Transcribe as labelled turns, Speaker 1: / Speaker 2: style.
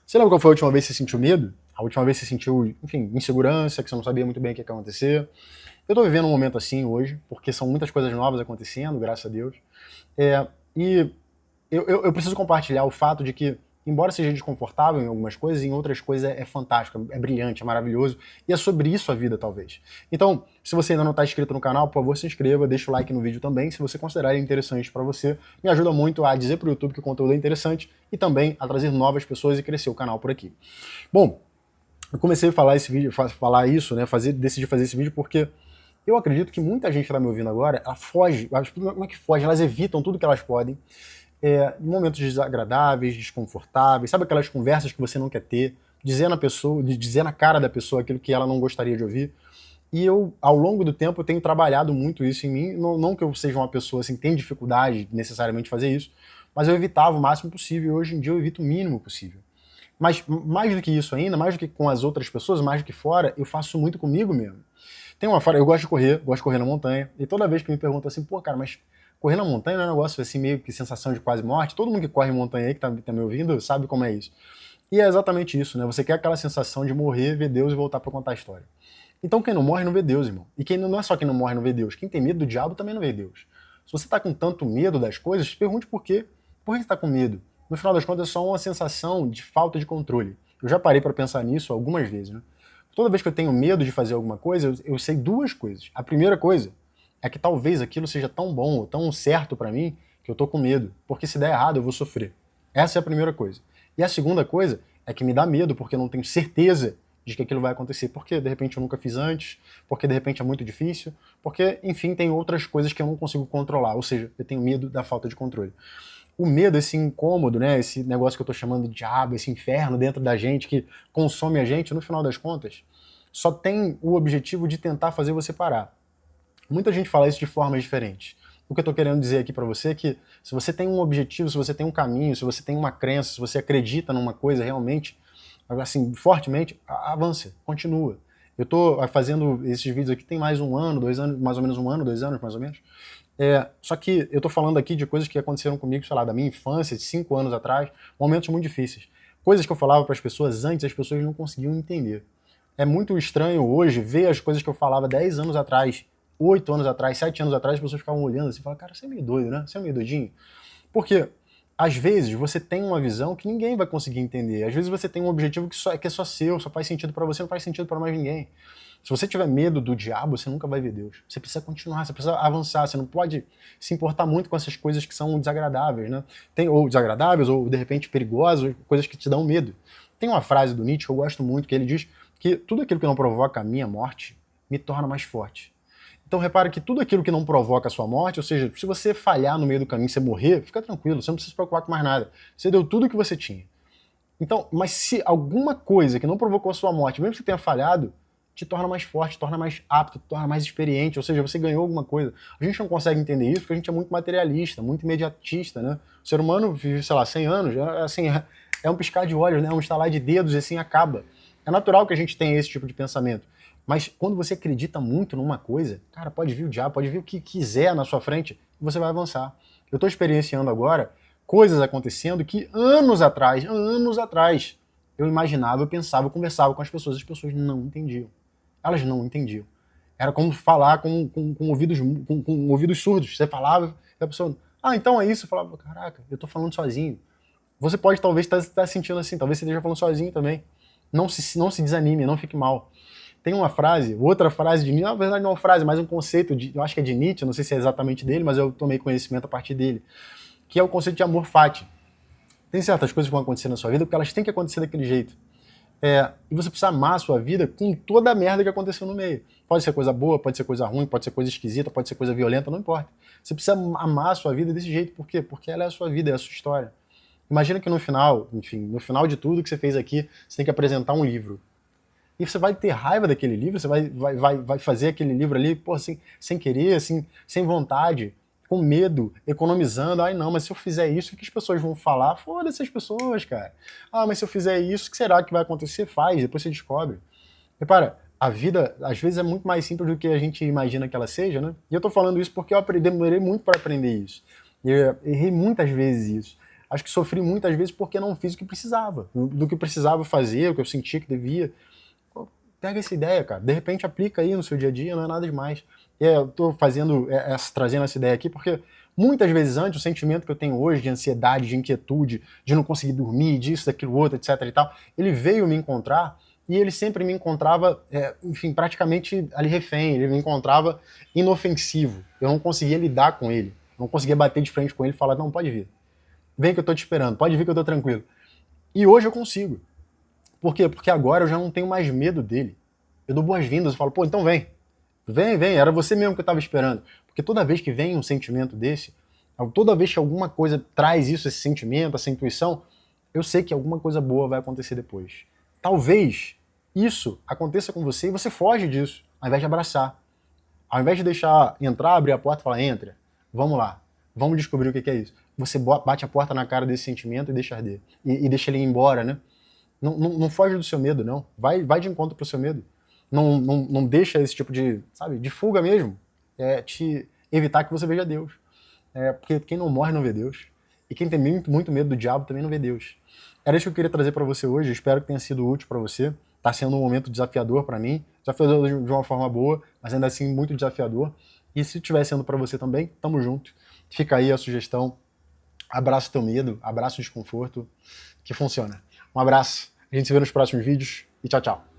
Speaker 1: Você lembra qual foi a última vez que você sentiu medo? A última vez que você sentiu, enfim, insegurança, que você não sabia muito bem o que ia acontecer? Eu tô vivendo um momento assim hoje, porque são muitas coisas novas acontecendo, graças a Deus. E eu preciso compartilhar o fato de que, embora seja desconfortável em algumas coisas, em outras coisas é fantástico, é brilhante, é maravilhoso, e é sobre isso a vida, talvez. Então, se você ainda não está inscrito no canal, por favor, se inscreva, deixa o like no vídeo também, se você considerar ele interessante para você, me ajuda muito a dizer para o YouTube que o conteúdo é interessante e também a trazer novas pessoas e crescer o canal por aqui. Bom, eu comecei a falar esse vídeo, falar isso, né, decidi fazer esse vídeo porque eu acredito que muita gente que está me ouvindo agora, ela foge, como é que foge? Elas evitam tudo que elas podem, em momentos desagradáveis, desconfortáveis, sabe aquelas conversas que você não quer ter, dizer na pessoa, dizer na cara da pessoa aquilo que ela não gostaria de ouvir. E eu, ao longo do tempo, eu tenho trabalhado muito isso em mim, não que eu seja uma pessoa assim, que tem dificuldade necessariamente de fazer isso, mas eu evitava o máximo possível, e hoje em dia eu evito o mínimo possível. Mas mais do que isso ainda, mais do que com as outras pessoas, mais do que fora, eu faço muito comigo mesmo. Tem uma frase, eu gosto de correr na montanha, e toda vez que me perguntam assim, pô, cara, mas correr na montanha não é um negócio assim, meio que sensação de quase morte? Todo mundo que corre em montanha aí, que tá me ouvindo, sabe como é isso. E é exatamente isso, né? Você quer aquela sensação de morrer, ver Deus e voltar pra contar a história. Então quem não morre não vê Deus, irmão. E quem não é só quem não morre não vê Deus, quem tem medo do diabo também não vê Deus. Se você tá com tanto medo das coisas, pergunte por quê. Por que você tá com medo? No final das contas é só uma sensação de falta de controle. Eu já parei para pensar nisso algumas vezes, né? Toda vez que eu tenho medo de fazer alguma coisa, eu sei duas coisas. A primeira coisa é que talvez aquilo seja tão bom ou tão certo para mim que eu tô com medo, porque se der errado eu vou sofrer. Essa é a primeira coisa. E a segunda coisa é que me dá medo porque eu não tenho certeza de que aquilo vai acontecer, porque de repente eu nunca fiz antes, porque de repente é muito difícil, porque, enfim, tem outras coisas que eu não consigo controlar, ou seja, eu tenho medo da falta de controle. O medo, esse incômodo, né, esse negócio que eu tô chamando de diabo, esse inferno dentro da gente que consome a gente, no final das contas, só tem o objetivo de tentar fazer você parar. Muita gente fala isso de formas diferentes. O que eu tô querendo dizer aqui para você é que se você tem um objetivo, se você tem um caminho, se você tem uma crença, se você acredita numa coisa realmente, assim, fortemente, avance, continua. Eu tô fazendo esses vídeos aqui tem mais um ano, 2 anos, mais ou menos um ano, 2 anos, mais ou menos. Só que eu tô falando aqui de coisas que aconteceram comigo, sei lá, da minha infância, de 5 anos atrás, momentos muito difíceis. Coisas que eu falava para as pessoas antes, as pessoas não conseguiam entender. É muito estranho hoje ver as coisas que eu falava 10 anos atrás, 8 anos atrás, 7 anos atrás, as pessoas ficavam olhando assim e falavam, cara, você é meio doido, né? Você é meio doidinho. Porque, às vezes, você tem uma visão que ninguém vai conseguir entender. Às vezes você tem um objetivo que é só seu, só faz sentido para você, não faz sentido para mais ninguém. Se você tiver medo do diabo, você nunca vai ver Deus. Você precisa continuar, você precisa avançar, você não pode se importar muito com essas coisas que são desagradáveis, né? Ou desagradáveis, ou de repente perigosas, coisas que te dão medo. Tem uma frase do Nietzsche que eu gosto muito, que ele diz que tudo aquilo que não provoca a minha morte me torna mais forte. Então repare que tudo aquilo que não provoca a sua morte, ou seja, se você falhar no meio do caminho, você morrer, fica tranquilo, você não precisa se preocupar com mais nada. Você deu tudo o que você tinha. Então, mas se alguma coisa que não provocou a sua morte, mesmo que você tenha falhado, te torna mais forte, te torna mais apto, te torna mais experiente, ou seja, você ganhou alguma coisa. A gente não consegue entender isso porque a gente é muito materialista, muito imediatista, né? O ser humano vive, sei lá, 100 anos, assim, é um piscar de olhos, né? Um estalar de dedos e assim acaba. É natural que a gente tenha esse tipo de pensamento. Mas quando você acredita muito numa coisa, cara, pode vir o diabo, pode vir o que quiser na sua frente, e você vai avançar. Eu estou experienciando agora coisas acontecendo que anos atrás, eu imaginava, eu pensava, eu conversava com as pessoas não entendiam. Elas não entendiam. Era como falar com ouvidos surdos. Você falava, e a pessoa, então é isso. Eu falava, caraca, eu tô falando sozinho. Você pode talvez estar sentindo assim, talvez você esteja falando sozinho também. Não se desanime, não fique mal. Tem uma frase, outra frase de Nietzsche, na verdade não é uma frase, mas um conceito, eu acho que é de Nietzsche, não sei se é exatamente dele, mas eu tomei conhecimento a partir dele, que é o conceito de amor fati. Tem certas coisas que vão acontecer na sua vida porque elas têm que acontecer daquele jeito. E você precisa amar a sua vida com toda a merda que aconteceu no meio. Pode ser coisa boa, pode ser coisa ruim, pode ser coisa esquisita, pode ser coisa violenta, não importa. Você precisa amar a sua vida desse jeito. Por quê? Porque ela é a sua vida, é a sua história. Imagina que no final, enfim, no final de tudo que você fez aqui, você tem que apresentar um livro. E você vai ter raiva daquele livro, você vai fazer aquele livro ali, pô, sem querer, assim, sem vontade, com medo, economizando. Ai não, mas se eu fizer isso, o que as pessoas vão falar? Foda-se as pessoas, cara. Mas se eu fizer isso, o que será que vai acontecer? Faz, depois você descobre. Repara, a vida, às vezes, é muito mais simples do que a gente imagina que ela seja, né? E eu tô falando isso porque eu demorei muito para aprender isso. E eu errei muitas vezes isso. Acho que sofri muitas vezes porque não fiz o que precisava, do que precisava fazer, o que eu sentia que devia. Pô, pega essa ideia, cara. De repente aplica aí no seu dia a dia, não é nada demais. Eu tô trazendo essa ideia aqui porque muitas vezes antes o sentimento que eu tenho hoje de ansiedade, de inquietude, de não conseguir dormir, disso, daquilo, outro, etc e tal, ele veio me encontrar e ele sempre me encontrava, enfim, praticamente ali refém, ele me encontrava inofensivo. Eu não conseguia lidar com ele, não conseguia bater de frente com ele e falar, não, pode vir. Vem que eu tô te esperando, pode vir que eu tô tranquilo. E hoje eu consigo. Por quê? Porque agora eu já não tenho mais medo dele. Eu dou boas-vindas, eu falo, pô, então vem. Vem, era você mesmo que eu tava esperando. Porque toda vez que vem um sentimento desse, toda vez que alguma coisa traz isso, esse sentimento, essa intuição, eu sei que alguma coisa boa vai acontecer depois. Talvez isso aconteça com você e você foge disso, ao invés de abraçar. Ao invés de deixar entrar, abrir a porta e falar, entra, vamos lá, vamos descobrir o que é isso. Você bate a porta na cara desse sentimento e deixa arder. E deixa ele ir embora, né? Não foge do seu medo, não. Vai de encontro pro seu medo. Não deixa esse tipo de, sabe, de fuga mesmo. Te evitar que você veja Deus. Porque quem não morre não vê Deus. E quem tem muito medo do diabo também não vê Deus. Era isso que eu queria trazer para você hoje. Espero que tenha sido útil para você. Tá sendo um momento desafiador para mim. Desafiador de uma forma boa, mas ainda assim muito desafiador. E se estiver sendo para você também, tamo junto. Fica aí a sugestão. Abraça o teu medo, abraça o desconforto, que funciona. Um abraço, a gente se vê nos próximos vídeos e tchau, tchau.